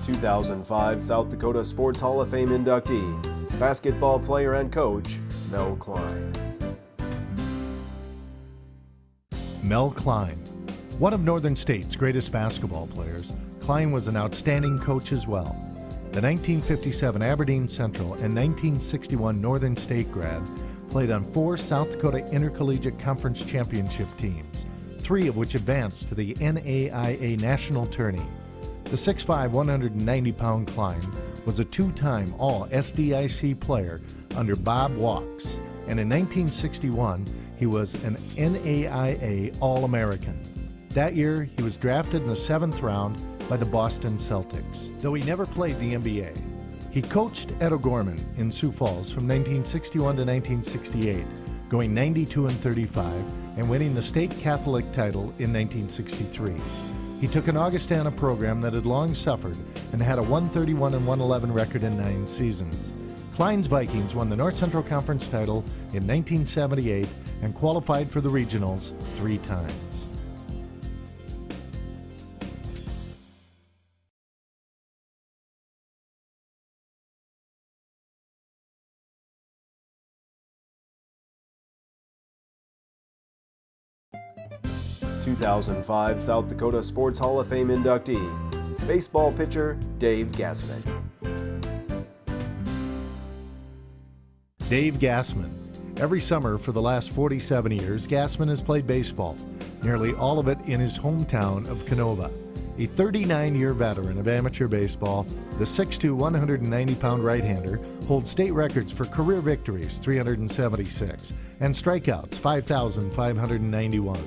2005 South Dakota Sports Hall of Fame inductee, basketball player and coach, Mel Klein. Mel Klein. One of Northern State's greatest basketball players, Klein was an outstanding coach as well. The 1957 Aberdeen Central and 1961 Northern State grad played on 4 South Dakota Intercollegiate Conference Championship teams, 3 of which advanced to the NAIA National Tourney. The 6'5", 190-pound Klein was a 2-time All-SDIC player under Bob Walks, and in 1961 he was an NAIA All-American. That year he was drafted in the 7th round by the Boston Celtics, though he never played the NBA. He coached at O'Gorman in Sioux Falls from 1961 to 1968, going 92-35 and winning the state Catholic title in 1963. He took an Augustana program that had long suffered and had a 131-111 record in 9 seasons. Klein's Vikings won the North Central Conference title in 1978 and qualified for the regionals 3 times. / 2005 South Dakota Sports Hall of Fame inductee, baseball pitcher Dave Gassman. Dave Gassman. Every summer for the last 47 years, Gassman has played baseball, nearly all of it in his hometown of Canova. A 39-year veteran of amateur baseball, the 6'2", 190-pound right-hander holds state records for career victories, 376, and strikeouts, 5,591.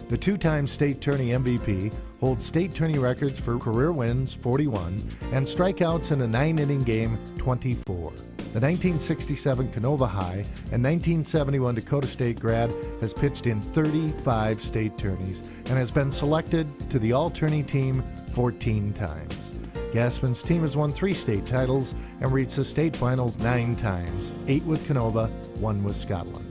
The 2-time state tourney MVP holds state tourney records for career wins, 41, and strikeouts in a 9-inning game, 24. The 1967 Canova High and 1971 Dakota State grad has pitched in 35 state tourneys and has been selected to the all-tourney team 14 times. Gassman's team has won 3 state titles and reached the state finals 9 times, 8 with Canova, 1 with Scotland.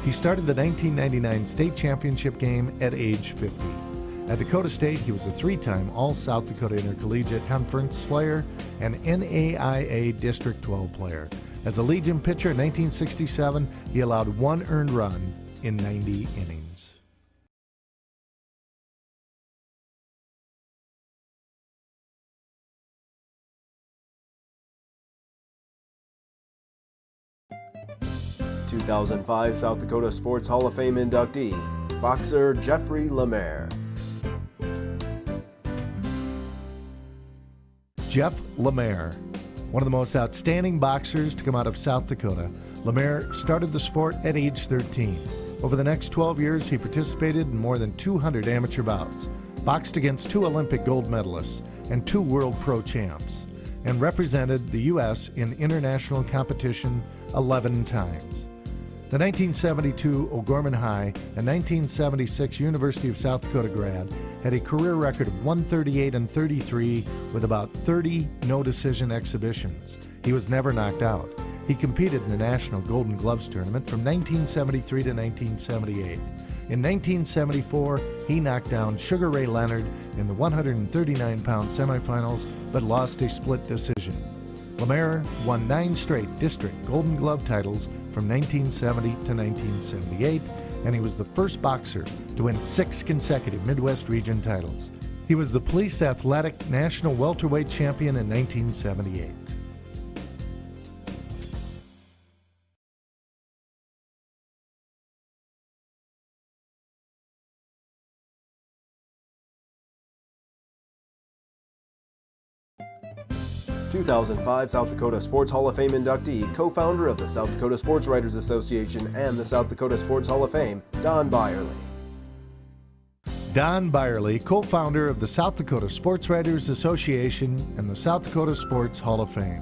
He started the 1999 state championship game at age 50. At Dakota State, he was a 3-time All-South Dakota Intercollegiate Conference player and NAIA District 12 player. As a Legion pitcher in 1967, he allowed 1 earned run in 90 innings. / 2005 South Dakota Sports Hall of Fame inductee, boxer Jeffery LeMair. Jeff LeMair. One of the most outstanding boxers to come out of South Dakota, LeMair started the sport at age 13. Over the next 12 years, he participated in more than 200 amateur bouts, boxed against 2 Olympic gold medalists and 2 world pro champs, and represented the U.S. in international competition 11 times. The 1972 O'Gorman High and 1976 University of South Dakota grad had a career record of 138-33 with about 30 no-decision exhibitions. He was never knocked out. He competed in the National Golden Gloves Tournament from 1973 to 1978. In 1974, he knocked down Sugar Ray Leonard in the 139-pound semifinals, but lost a split decision. LeMair won 9 straight district Golden Glove titles from 1970 to 1978, and he was the first boxer to win 6 consecutive Midwest region titles. He was the Police Athletic National Welterweight Champion in 1978. / 2005 South Dakota Sports Hall of Fame inductee, co-founder of the South Dakota Sports Writers Association and the South Dakota Sports Hall of Fame, Don Bierle. Don Bierle, co-founder of the South Dakota Sports Writers Association and the South Dakota Sports Hall of Fame.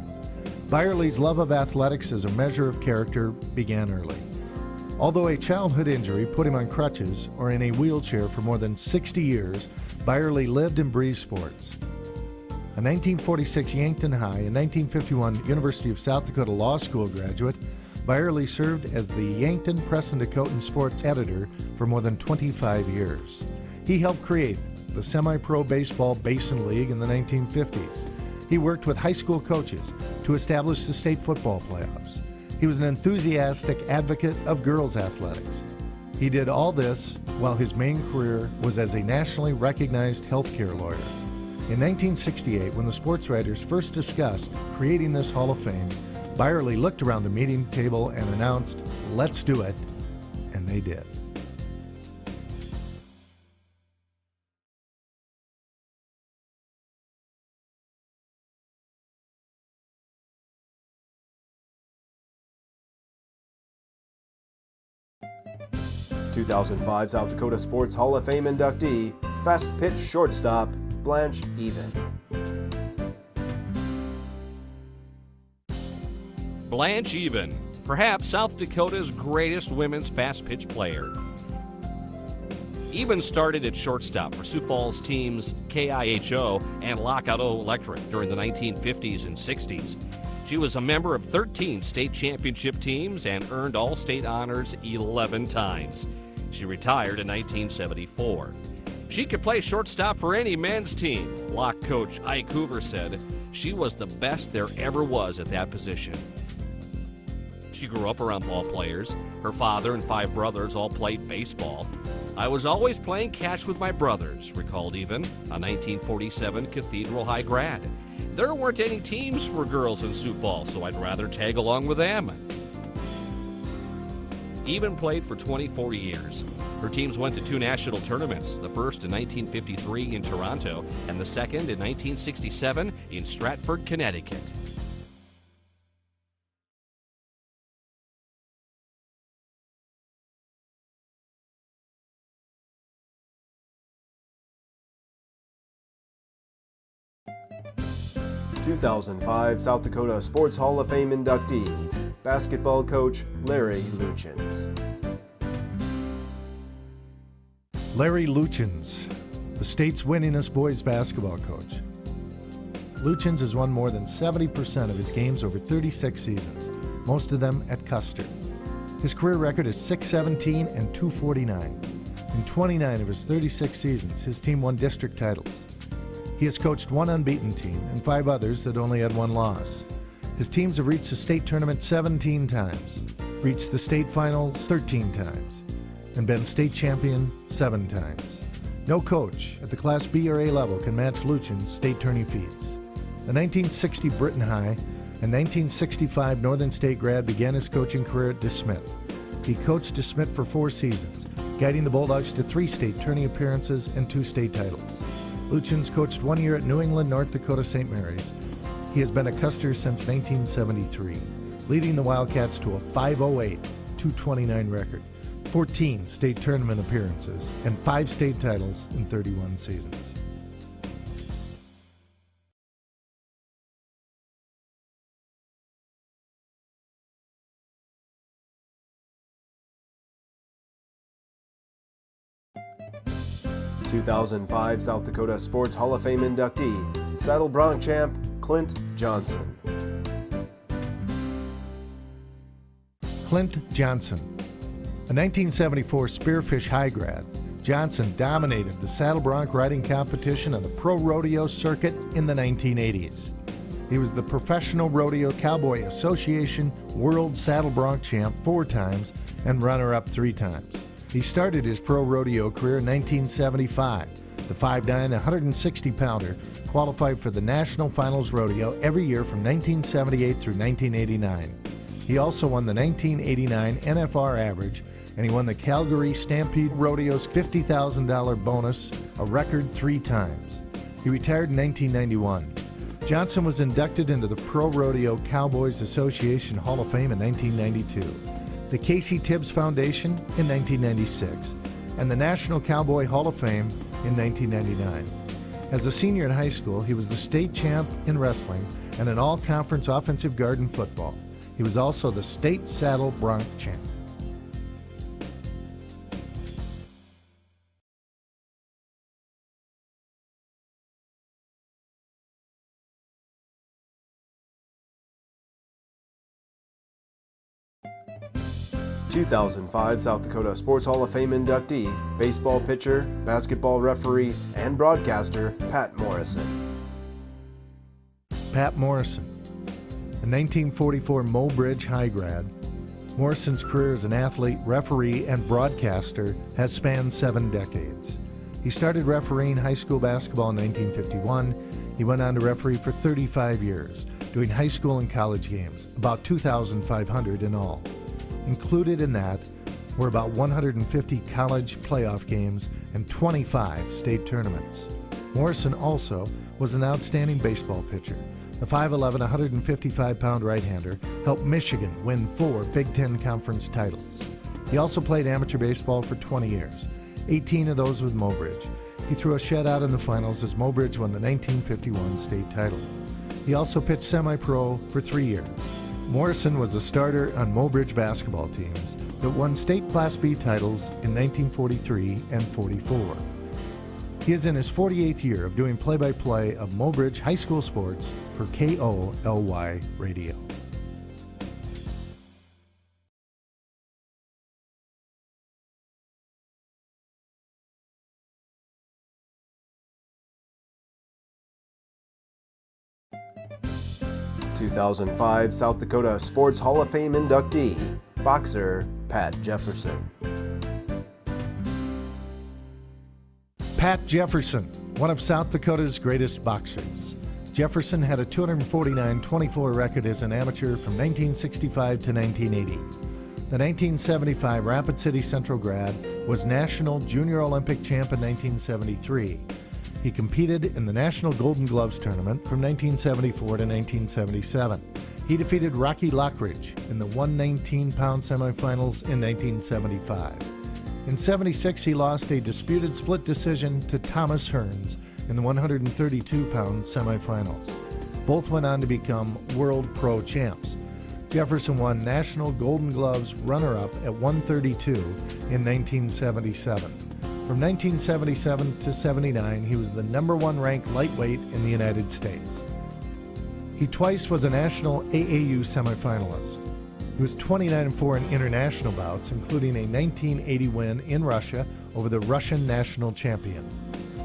Bierle's love of athletics as a measure of character began early. Although a childhood injury put him on crutches or in a wheelchair for more than 60 years, Bierle lived and breathed sports. A 1946 Yankton High and 1951 University of South Dakota Law School graduate, Bierle served as the Yankton Press and Dakotan sports editor for more than 25 years. He helped create the semi-pro baseball Basin League in the 1950s. He worked with high school coaches to establish the state football playoffs. He was an enthusiastic advocate of girls' athletics. He did all this while his main career was as a nationally recognized healthcare lawyer. In 1968, when the sports writers first discussed creating this Hall of Fame, Bierle looked around the meeting table and announced, "Let's do it," and they did. (2005) South Dakota Sports Hall of Fame inductee, fast pitch shortstop, Blnche Even. Blnche Even, perhaps South Dakota's greatest women's fast pitch player. Even started at shortstop for Sioux Falls teams KIHO and Lockout Electric during the 1950s and 60s. She was a member of 13 state championship teams and earned all-state honors 11 times. She retired in 1974. She could play shortstop for any men's team. Lock coach Ike Hoover said she was the best there ever was at that position. She grew up around ball players. Her father and 5 brothers all played baseball. "I was always playing catch with my brothers," recalled Even, a 1947 Cathedral High grad. "There weren't any teams for girls in Sioux Falls, so I'd rather tag along with them." Even played for 24 years. Her teams went to 2 national tournaments, the first in 1953 in Toronto and the second in 1967 in Stratford, Connecticut. (2005) South Dakota Sports Hall of Fame inductee, basketball coach Larry Lutjens. Larry Lutjens, the state's winningest boys basketball coach. Lutjens has won more than 70% of his games over 36 seasons, most of them at Custer. His career record is 617 and 249. In 29 of his 36 seasons, his team won district titles. He has coached 1 unbeaten team and 5 others that only had 1 loss. His teams have reached the state tournament 17 times, reached the state finals 13 times, and been state champion 7 times. No coach at the Class B or A level can match Lutjens' state tourney feats. The 1960 Britain High and 1965 Northern State grad began his coaching career at DeSmit. He coached DeSmit for 4 seasons, guiding the Bulldogs to 3 state tourney appearances and 2 state titles. Lutjens coached 1 year at New England, North Dakota St. Mary's. He has been a Custer since 1973, leading the Wildcats to a 508, 229 record, 14 state tournament appearances, and 5 state titles in 31 seasons. (2005) South Dakota Sports Hall of Fame inductee, Saddle Bronc champ ClintJohnson. ClintJohnson, a 1974 Spearfish High grad, Johnson dominated the saddle bronc riding competition on the pro rodeo circuit in the 1980s. He was the Professional Rodeo Cowboy Association World Saddle Bronc champ 4 times and runner-up 3 times. He started his pro rodeo career in 1975. The 5'9", 160-pounder qualified for the National Finals Rodeo every year from 1978 through 1989. He also won the 1989 NFR Average, and he won the Calgary Stampede Rodeo's $50,000 bonus, a record 3 times. He retired in 1991. Johnson was inducted into the Pro Rodeo Cowboys Association Hall of Fame in 1992. The Casey Tibbs Foundation in 1996, and the National Cowboy Hall of Fame in 1999. As a senior in high school, he was the state champ in wrestling and an all-conference offensive guard in football. He was also the state saddle bronc champ. (2005) South Dakota Sports Hall of Fame inductee, baseball pitcher, basketball referee, and broadcaster Pat Morrison. Pat Morrison. A 1944 Mobridge High grad, Morrison's career as an athlete, referee, and broadcaster has spanned 7 decades. He started refereeing high school basketball in 1951. He went on to referee for 35 years, doing high school and college games, about 2,500 in all. Included in that were about 150 college playoff games and 25 state tournaments. Morrison also was an outstanding baseball pitcher. The 5'11", 155-pound right-hander helped Michigan win 4 Big Ten Conference titles. He also played amateur baseball for 20 years, 18 of those with Mobridge. He threw a shutout in the finals as Mobridge won the 1951 state title. He also pitched semi-pro for 3 years. Morrison was a starter on Mobridge basketball teams that won state Class B titles in 1943 and 44. He is in his 48th year of doing play-by-play of Mobridge high school sports for KOLY Radio. (2005) South Dakota Sports Hall of Fame inductee, boxer Pat Jefferson. Pat Jefferson, one of South Dakota's greatest boxers. Jefferson had a 249-24 record as an amateur from 1965 to 1980. The 1975 Rapid City Central grad was National Junior Olympic champ in 1973. He competed in the National Golden Gloves Tournament from 1974 to 1977. He defeated Rocky Lockridge in the 119-pound semifinals in 1975. In '76, he lost a disputed split decision to Thomas Hearns in the 132-pound semifinals. Both went on to become world pro champs. Jefferson won National Golden Gloves runner-up at 132 in 1977. From 1977 to '79, he was the #1 ranked lightweight in the United States. He twice was a national AAU semifinalist. He was 29-4 in international bouts, including a 1980 win in Russia over the Russian national champion.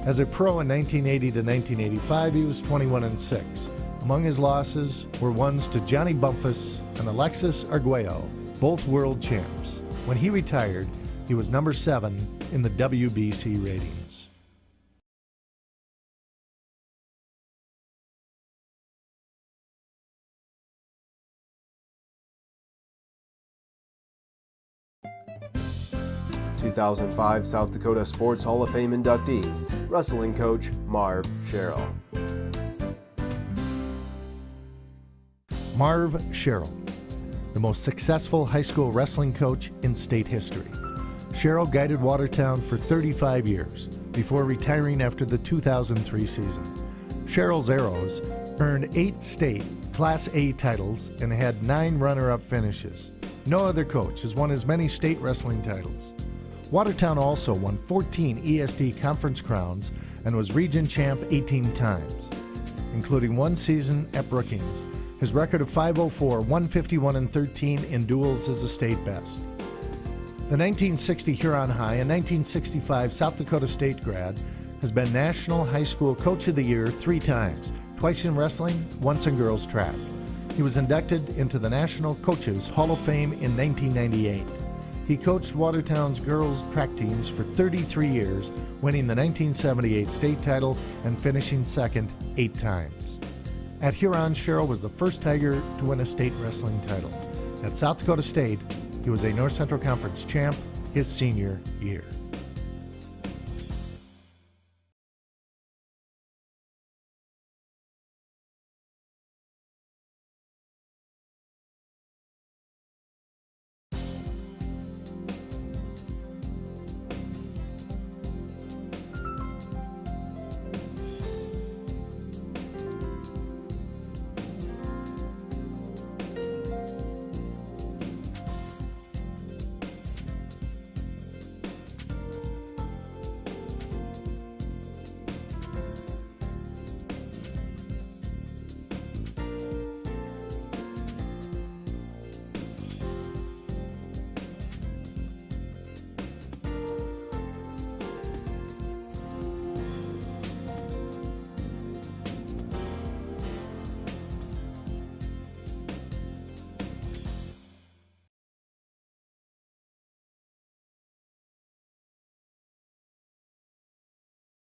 As a pro in 1980 to 1985, he was 21-6. Among his losses were ones to Johnny Bumpus and Alexis Arguello, both world champs. When he retired, he was #7 in the WBC ratings. (2005) South Dakota Sports Hall of Fame inductee, wrestling coach Marv Sherril. Marv Sherril, the most successful high school wrestling coach in state history. Sherril guided Watertown for 35 years before retiring after the 2003 season. Sherril's Arrows earned 8 state Class A titles and had 9 runner-up finishes. No other coach has won as many state wrestling titles. Watertown also won 14 ESD conference crowns and was region champ 18 times, including 1 season at Brookings. His record of 504, 151-13 in duels is the state best. The 1960 Huron High and 1965 South Dakota State grad has been National High School Coach of the Year 3 times, twice in wrestling, once in girls track. He was inducted into the National Coaches Hall of Fame in 1998. He coached Watertown's girls track teams for 33 years, winning the 1978 state title and finishing second 8 times. At Huron, Sherril was the first Tiger to win a state wrestling title. At South Dakota State, he was a North Central Conference champ his senior year.